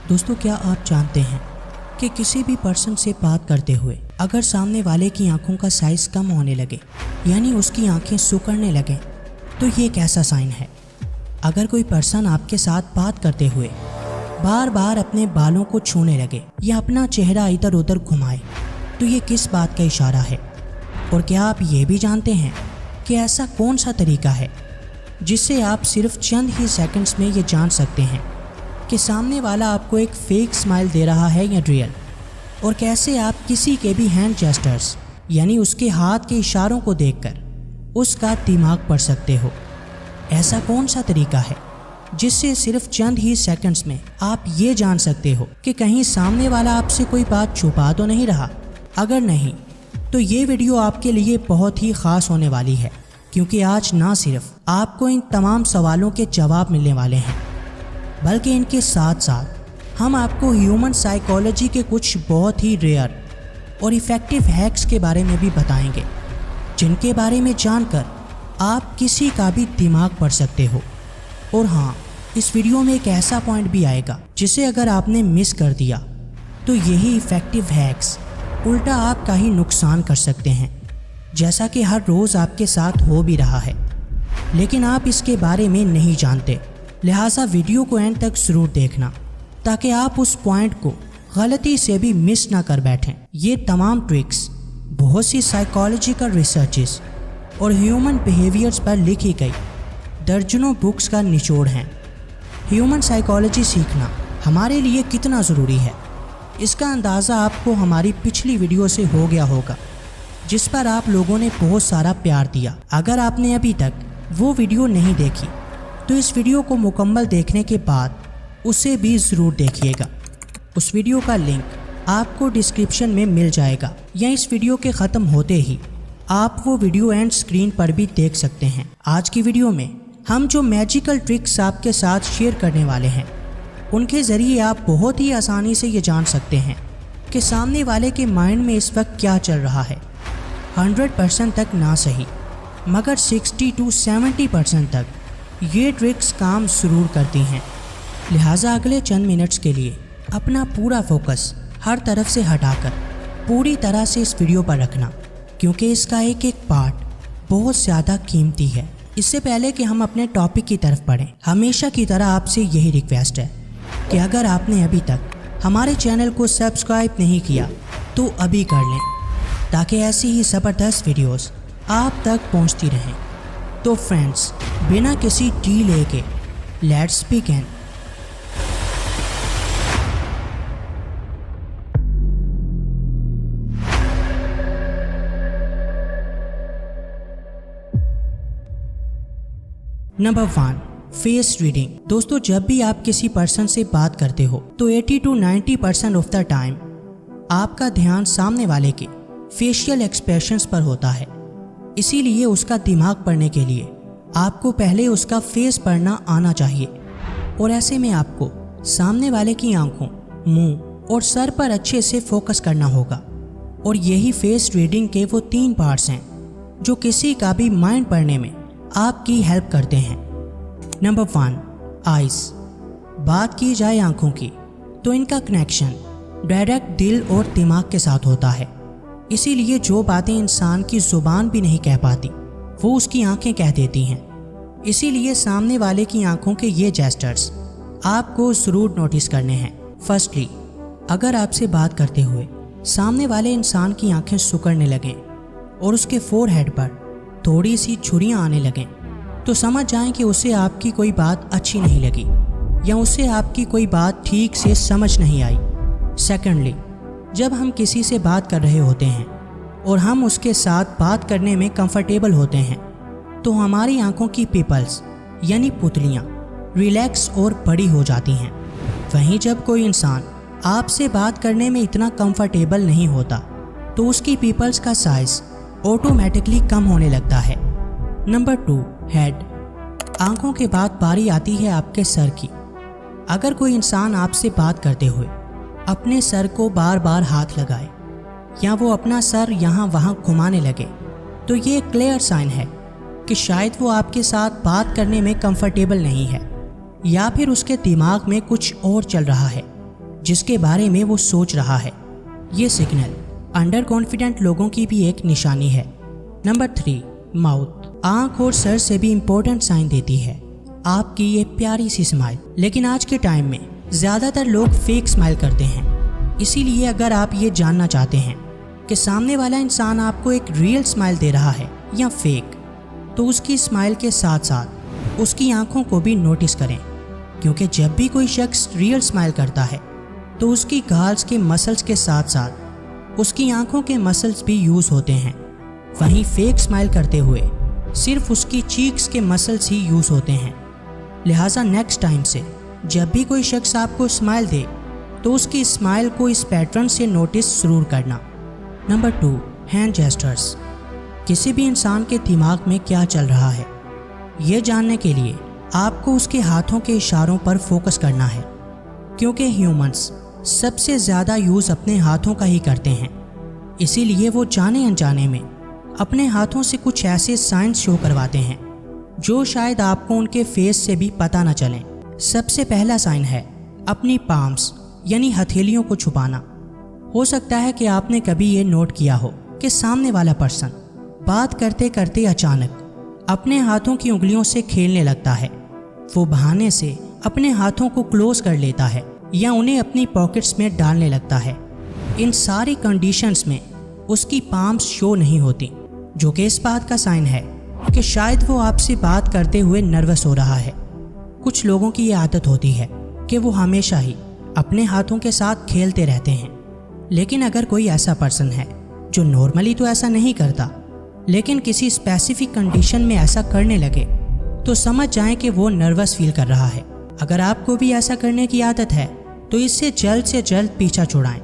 दोस्तों, क्या आप जानते हैं कि किसी भी पर्सन से बात करते हुए अगर सामने वाले की आंखों का साइज कम होने लगे यानी उसकी आंखें सिकुड़ने लगें तो ये कैसा साइन है। अगर कोई पर्सन आपके साथ बात करते हुए बार बार अपने बालों को छूने लगे या अपना चेहरा इधर उधर घुमाए तो ये किस बात का इशारा है। और क्या आप ये भी जानते हैं कि ऐसा कौन सा तरीका है जिससे आप सिर्फ चंद ही सेकंड्स में ये जान सकते हैं कि सामने वाला आपको एक फेक स्माइल दे रहा है या रियल। और कैसे आप किसी के भी हैंड जेस्टर्स यानी उसके हाथ के इशारों को देखकर उसका दिमाग पढ़ सकते हो। ऐसा कौन सा तरीका है जिससे सिर्फ चंद ही सेकंड्स में आप ये जान सकते हो कि कहीं सामने वाला आपसे कोई बात छुपा तो नहीं रहा। अगर नहीं तो ये वीडियो आपके लिए बहुत ही ख़ास होने वाली है, क्योंकि आज ना सिर्फ आपको इन तमाम सवालों के जवाब मिलने वाले हैं बल्कि इनके साथ साथ हम आपको ह्यूमन साइकोलॉजी के कुछ बहुत ही रेयर और इफ़ेक्टिव हैक्स के बारे में भी बताएंगे, जिनके बारे में जानकर आप किसी का भी दिमाग पढ़ सकते हो। और हाँ, इस वीडियो में एक ऐसा पॉइंट भी आएगा जिसे अगर आपने मिस कर दिया तो यही इफ़ेक्टिव हैक्स उल्टा आपका ही नुकसान कर सकते हैं, जैसा कि हर रोज़ आपके साथ हो भी रहा है, लेकिन आप इसके बारे में नहीं जानते। लिहाजा वीडियो को एंड तक ज़रूर देखना ताकि आप उस पॉइंट को गलती से भी मिस ना कर बैठें। ये तमाम ट्रिक्स बहुत सी साइकोलॉजिकल रिसर्चेस और ह्यूमन बिहेवियर्स पर लिखी गई दर्जनों बुक्स का निचोड़ हैं। ह्यूमन साइकोलॉजी सीखना हमारे लिए कितना ज़रूरी है, इसका अंदाज़ा आपको हमारी पिछली वीडियो से हो गया होगा, जिस पर आप लोगों ने बहुत सारा प्यार दिया। अगर आपने अभी तक वो वीडियो नहीं देखी तो इस वीडियो को मुकम्मल देखने के बाद उसे भी ज़रूर देखिएगा। उस वीडियो का लिंक आपको डिस्क्रिप्शन में मिल जाएगा, या इस वीडियो के ख़त्म होते ही आप वो वीडियो एंड स्क्रीन पर भी देख सकते हैं। आज की वीडियो में हम जो मैजिकल ट्रिक्स आपके साथ शेयर करने वाले हैं उनके ज़रिए आप बहुत ही आसानी से ये जान सकते हैं कि सामने वाले के माइंड में इस वक्त क्या चल रहा है। 100% तक ना सही मगर 60 to 70% तक ये ट्रिक्स काम ज़रूर करती हैं। लिहाजा अगले चंद मिनट्स के लिए अपना पूरा फोकस हर तरफ से हटाकर पूरी तरह से इस वीडियो पर रखना, क्योंकि इसका एक एक पार्ट बहुत ज़्यादा कीमती है। इससे पहले कि हम अपने टॉपिक की तरफ बढ़ें, हमेशा की तरह आपसे यही रिक्वेस्ट है कि अगर आपने अभी तक हमारे चैनल को सब्सक्राइब नहीं किया तो अभी कर लें, ताकि ऐसी ही ज़बरदस्त वीडियोस आप तक पहुंचती रहें। तो फ्रेंड्स, बिना किसी डिले के let's begin. Number 1, face reading. दोस्तों, जब भी आप किसी पर्सन से बात करते हो तो 80 to 90% ऑफ द टाइम आपका ध्यान सामने वाले के फेशियल एक्सप्रेशंस पर होता है। इसीलिए उसका दिमाग पढ़ने के लिए आपको पहले उसका फेस पढ़ना आना चाहिए। और ऐसे में आपको सामने वाले की आंखों, मुंह और सर पर अच्छे से फोकस करना होगा। और यही फेस रीडिंग के वो 3 पार्ट्स हैं जो किसी का भी माइंड पढ़ने में आपकी हेल्प करते हैं। Number 1, eyes. बात की जाए आंखों की तो इनका कनेक्शन डायरेक्ट दिल और दिमाग के साथ होता है। इसीलिए जो बातें इंसान की ज़ुबान भी नहीं कह पाती वो उसकी आंखें कह देती हैं। इसीलिए सामने वाले की आंखों के ये जेस्चर्स आपको ज़रूर नोटिस करने हैं। फर्स्टली, अगर आपसे बात करते हुए सामने वाले इंसान की आंखें सिकुड़ने लगें और उसके फोरहेड पर थोड़ी सी झुर्रियाँ आने लगें तो समझ जाएं कि उसे आपकी कोई बात अच्छी नहीं लगी या उसे आपकी कोई बात ठीक से समझ नहीं आई। सेकेंडली, जब हम किसी से बात कर रहे होते हैं और हम उसके साथ बात करने में कंफर्टेबल होते हैं तो हमारी आंखों की पिपल्स यानी पुतलियाँ रिलैक्स और बड़ी हो जाती हैं। वहीं जब कोई इंसान आपसे बात करने में इतना कंफर्टेबल नहीं होता तो उसकी पिपल्स का साइज ऑटोमेटिकली कम होने लगता है। Number 2, head. आंखों के बाद बारी आती है आपके सर की। अगर कोई इंसान आपसे बात करते हुए अपने सर को बार बार हाथ लगाए या वो अपना सर यहाँ वहाँ घुमाने लगे तो ये एक क्लियर साइन है कि शायद वो आपके साथ बात करने में कंफर्टेबल नहीं है या फिर उसके दिमाग में कुछ और चल रहा है। जिस के बारे में वो सोच रहा है। ये सिग्नल अंडर कॉन्फिडेंट लोगों की भी एक निशानी है। Number 3, mouth. आंख और सर से भी इम्पोर्टेंट साइन देती है आपकी ये प्यारी सी स्माइल। लेकिन आज के टाइम में ज़्यादातर लोग फेक स्माइल करते हैं। इसीलिए अगर आप ये जानना चाहते हैं कि सामने वाला इंसान आपको एक रियल स्माइल दे रहा है या फेक, तो उसकी स्माइल के साथ साथ उसकी आंखों को भी नोटिस करें, क्योंकि जब भी कोई शख्स रियल स्माइल करता है तो उसकी गाल्स के मसल्स के साथ साथ उसकी आंखों के मसल्स भी यूज़ होते हैं। वहीं फेक स्माइल करते हुए सिर्फ उसकी चीक्स के मसल्स ही यूज़ होते हैं। लिहाजा नेक्स्ट टाइम से जब भी कोई शख्स आपको स्माइल दे तो उसकी स्माइल को इस पैटर्न से नोटिस ज़रूर करना। Number 2, hand gestures. किसी भी इंसान के दिमाग में क्या चल रहा है, ये जानने के लिए आपको उसके हाथों के इशारों पर फोकस करना है, क्योंकि ह्यूमंस सबसे ज़्यादा यूज़ अपने हाथों का ही करते हैं। इसीलिए वो जाने अनजाने में अपने हाथों से कुछ ऐसे साइंस शो करवाते हैं जो शायद आपको उनके फेस से भी पता न चलें। सबसे पहला साइन है अपनी पाम्स यानी हथेलियों को छुपाना। हो सकता है कि आपने कभी ये नोट किया हो कि सामने वाला पर्सन बात करते करते अचानक अपने हाथों की उंगलियों से खेलने लगता है। वो बहाने से अपने हाथों को क्लोज कर लेता है या उन्हें अपनी पॉकेट्स में डालने लगता है। इन सारी कंडीशंस में उसकी पाम्स शो नहीं होती, जो कि इस बात का साइन है कि शायद वो आपसे बात करते हुए नर्वस हो रहा है। कुछ लोगों की ये आदत होती है कि वो हमेशा ही अपने हाथों के साथ खेलते रहते हैं। लेकिन अगर कोई ऐसा पर्सन है जो नॉर्मली तो ऐसा नहीं करता, लेकिन किसी स्पेसिफिक कंडीशन में ऐसा करने लगे, तो समझ जाएं कि वो नर्वस फील कर रहा है। अगर आपको भी ऐसा करने की आदत है तो इससे जल्द से जल्द पीछा छुड़ाएं,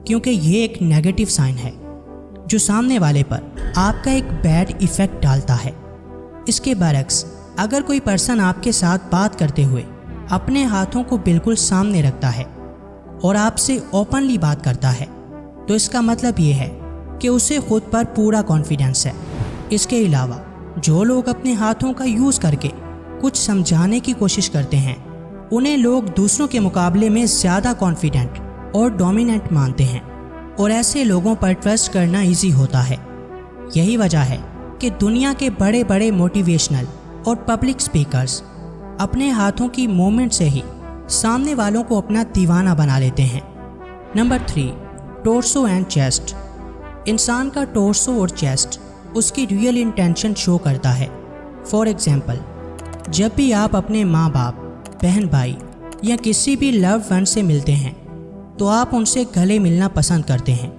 क्योंकि ये एक नेगेटिव साइन है जो सामने वाले पर आपका एक बैड इफ़ेक्ट डालता है। इसके बरक्स अगर कोई पर्सन आपके साथ बात करते हुए अपने हाथों को बिल्कुल सामने रखता है और आपसे ओपनली बात करता है, तो इसका मतलब ये है कि उसे खुद पर पूरा कॉन्फिडेंस है। इसके अलावा जो लोग अपने हाथों का यूज़ करके कुछ समझाने की कोशिश करते हैं, उन्हें लोग दूसरों के मुकाबले में ज़्यादा कॉन्फिडेंट और डोमिनेंट मानते हैं, और ऐसे लोगों पर ट्रस्ट करना इजी होता है। यही वजह है कि दुनिया के बड़े बड़े मोटिवेशनल और पब्लिक स्पीकर्स अपने हाथों की मूवमेंट से ही सामने वालों को अपना दीवाना बना लेते हैं। Number 3, torso and chest. इंसान का टोर्सो और चेस्ट उसकी रियल इंटेंशन शो करता है। फॉर एग्जाम्पल, जब भी आप अपने माँ बाप, बहन भाई या किसी भी लव्ड वन से मिलते हैं तो आप उनसे गले मिलना पसंद करते हैं,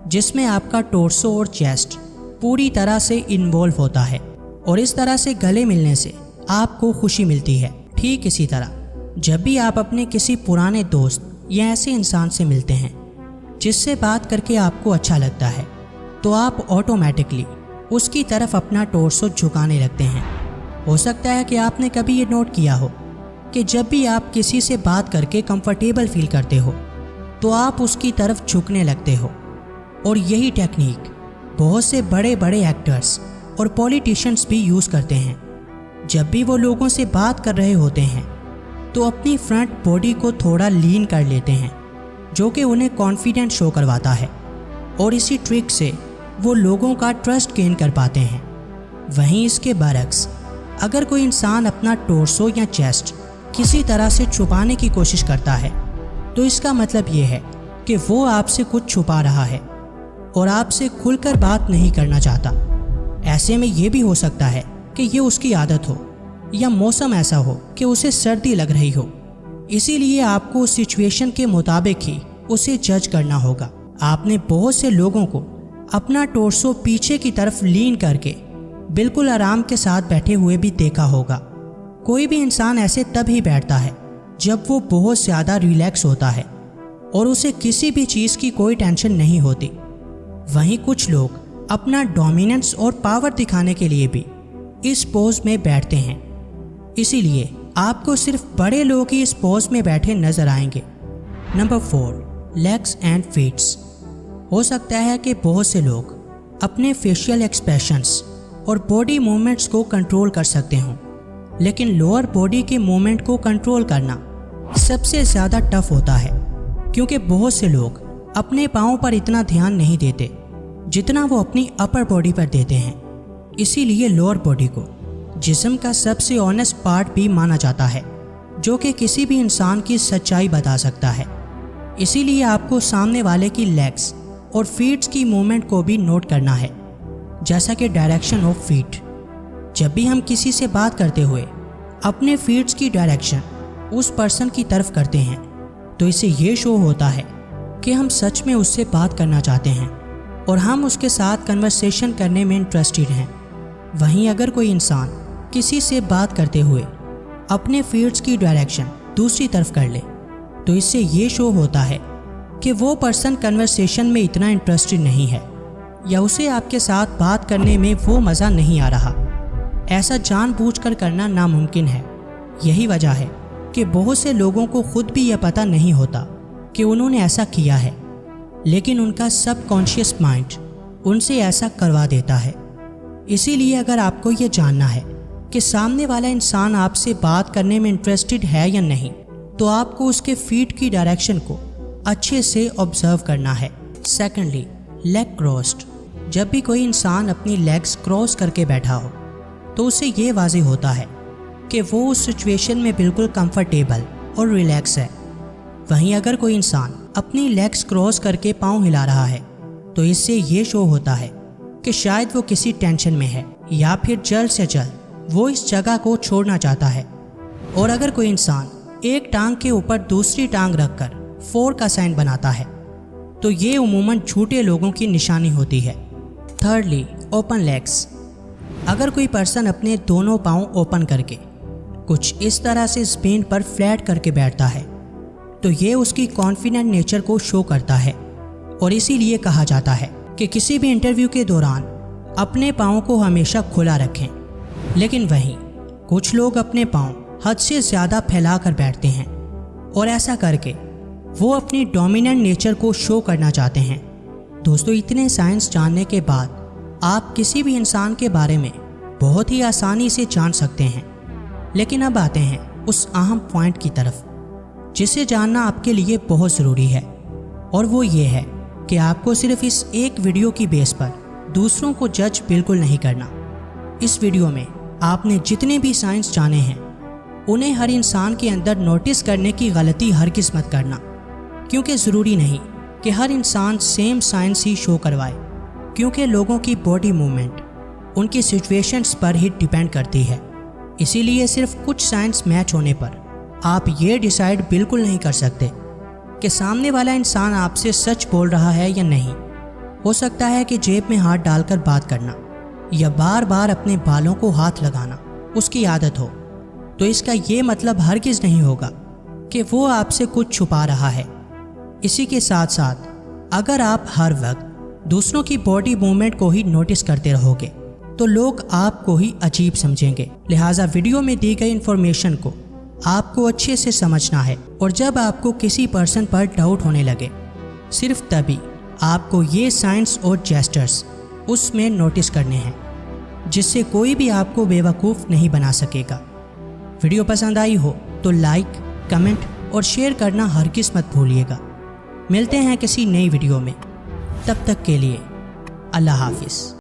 जिसमें आपका टोर्सो और चेस्ट पूरी तरह से इन्वॉल्व होता है, और इस तरह से गले मिलने से आपको खुशी मिलती है। ठीक इसी तरह जब भी आप अपने किसी पुराने दोस्त या ऐसे इंसान से मिलते हैं जिससे बात करके आपको अच्छा लगता है, तो आप ऑटोमेटिकली उसकी तरफ अपना टोर्सो झुकाने लगते हैं। हो सकता है कि आपने कभी ये नोट किया हो कि जब भी आप किसी से बात करके कंफर्टेबल फील करते हो तो आप उसकी तरफ झुकने लगते हो। और यही टेक्निक बहुत से बड़े बड़े एक्टर्स और पॉलिटिशियंस भी यूज़ करते हैं। जब भी वो लोगों से बात कर रहे होते हैं तो अपनी फ्रंट बॉडी को थोड़ा लीन कर लेते हैं, जो कि उन्हें कॉन्फिडेंस शो करवाता है, और इसी ट्रिक से वो लोगों का ट्रस्ट गेन कर पाते हैं। वहीं इसके बरक्स अगर कोई इंसान अपना टोर्सो या चेस्ट किसी तरह से छुपाने की कोशिश करता है, तो इसका मतलब ये है कि वो आपसे कुछ छुपा रहा है और आपसे खुलकर बात नहीं करना चाहता। ऐसे में ये भी हो सकता है कि ये उसकी आदत हो या मौसम ऐसा हो कि उसे सर्दी लग रही हो। इसीलिए आपको उस सिचुएशन के मुताबिक ही उसे जज करना होगा। आपने बहुत से लोगों को अपना टोर्सो पीछे की तरफ लीन करके बिल्कुल आराम के साथ बैठे हुए भी देखा होगा। कोई भी इंसान ऐसे तब ही बैठता है जब वो बहुत ज़्यादा रिलैक्स होता है और उसे किसी भी चीज़ की कोई टेंशन नहीं होती। वहीं कुछ लोग अपना डोमिनेंस और पावर दिखाने के लिए भी इस पोज में बैठते हैं। इसीलिए आपको सिर्फ बड़े लोग ही इस पोज में बैठे नजर आएंगे। Number 4, legs and feets. हो सकता है कि बहुत से लोग अपने फेशियल एक्सप्रेशंस और बॉडी मूवमेंट्स को कंट्रोल कर सकते हों, लेकिन लोअर बॉडी के मूवमेंट को कंट्रोल करना सबसे ज़्यादा टफ होता है, क्योंकि बहुत से लोग अपने पाँव पर इतना ध्यान नहीं देते जितना वो अपनी अपर बॉडी पर देते हैं। इसीलिए लोअर बॉडी को जिस्म का सबसे ऑनेस्ट पार्ट भी माना जाता है, जो कि किसी भी इंसान की सच्चाई बता सकता है। इसीलिए आपको सामने वाले की लेग्स और फीट्स की मूवमेंट को भी नोट करना है, जैसा कि डायरेक्शन ऑफ फीट। जब भी हम किसी से बात करते हुए अपने फीट्स की डायरेक्शन उस पर्सन की तरफ करते हैं तो इससे ये शो होता है कि हम सच में उससे बात करना चाहते हैं और हम उसके साथ कन्वर्सेशन करने में इंटरेस्टेड हैं। वहीं अगर कोई इंसान किसी से बात करते हुए अपने फीट्स की डायरेक्शन दूसरी तरफ कर ले तो इससे ये शो होता है कि वो पर्सन कन्वर्सेशन में इतना इंटरेस्टेड नहीं है या उसे आपके साथ बात करने में वो मज़ा नहीं आ रहा। ऐसा जानबूझकर करना नामुमकिन है। यही वजह है कि बहुत से लोगों को खुद भी यह पता नहीं होता कि उन्होंने ऐसा किया है, लेकिन उनका सबकॉन्शियस माइंड उनसे ऐसा करवा देता है। इसीलिए अगर आपको ये जानना है कि सामने वाला इंसान आपसे बात करने में इंटरेस्टेड है या नहीं, तो आपको उसके फीट की डायरेक्शन को अच्छे से ऑब्जर्व करना है। Secondly, leg crossed. जब भी कोई इंसान अपनी लेग्स क्रॉस करके बैठा हो तो उससे ये वाज़ेह होता है कि वो उस सिचुएशन में बिल्कुल कंफर्टेबल और रिलैक्स है। वहीं अगर कोई इंसान अपनी लेग्स क्रॉस करके पाँव हिला रहा है तो इससे ये शो होता है कि शायद वो किसी टेंशन में है या फिर जल्द से जल्द वो इस जगह को छोड़ना चाहता है। और अगर कोई इंसान एक टांग के ऊपर दूसरी टांग रखकर 4 का साइन बनाता है तो ये उमूमन झूठे लोगों की निशानी होती है। Thirdly, open legs. अगर कोई पर्सन अपने दोनों पाँव ओपन करके कुछ इस तरह से स्पेन पर फ्लैट करके बैठता है तो ये उसकी कॉन्फिडेंट नेचर को शो करता है और इसीलिए कहा जाता है कि किसी भी इंटरव्यू के दौरान अपने पाँव को हमेशा खुला रखें। लेकिन वहीं कुछ लोग अपने पाँव हद से ज़्यादा फैला कर बैठते हैं और ऐसा करके वो अपनी डोमिनेंट नेचर को शो करना चाहते हैं। दोस्तों, इतने साइंस जानने के बाद आप किसी भी इंसान के बारे में बहुत ही आसानी से जान सकते हैं। लेकिन अब आते हैं उस अहम पॉइंट की तरफ जिसे जानना आपके लिए बहुत ज़रूरी है, और वो ये है कि आपको सिर्फ इस एक वीडियो की बेस पर दूसरों को जज बिल्कुल नहीं करना। इस वीडियो में आपने जितने भी साइंस जाने हैं उन्हें हर इंसान के अंदर नोटिस करने की गलती हरगिज़ मत करना, क्योंकि ज़रूरी नहीं कि हर इंसान सेम साइंस ही शो करवाए, क्योंकि लोगों की बॉडी मूवमेंट उनकी सिचुएशंस पर ही डिपेंड करती है। इसीलिए सिर्फ कुछ साइंस मैच होने पर आप ये डिसाइड बिल्कुल नहीं कर सकते कि सामने वाला इंसान आपसे सच बोल रहा है या नहीं। हो सकता है कि जेब में हाथ डालकर बात करना या बार बार अपने बालों को हाथ लगाना उसकी आदत हो, तो इसका ये मतलब हरगिज़ नहीं होगा कि वो आपसे कुछ छुपा रहा है। इसी के साथ साथ अगर आप हर वक्त दूसरों की बॉडी मूवमेंट को ही नोटिस करते रहोगे तो लोग आपको ही अजीब समझेंगे। लिहाजा वीडियो में दी गई इन्फॉर्मेशन को आपको अच्छे से समझना है, और जब आपको किसी पर्सन पर डाउट होने लगे सिर्फ तभी आपको ये साइंस और जेस्चर्स उसमें नोटिस करने हैं, जिससे कोई भी आपको बेवकूफ़ नहीं बना सकेगा। वीडियो पसंद आई हो तो लाइक, कमेंट और शेयर करना हरगिज़ मत भूलिएगा। मिलते हैं किसी नई वीडियो में, तब तक के लिए अल्लाह हाफिज़।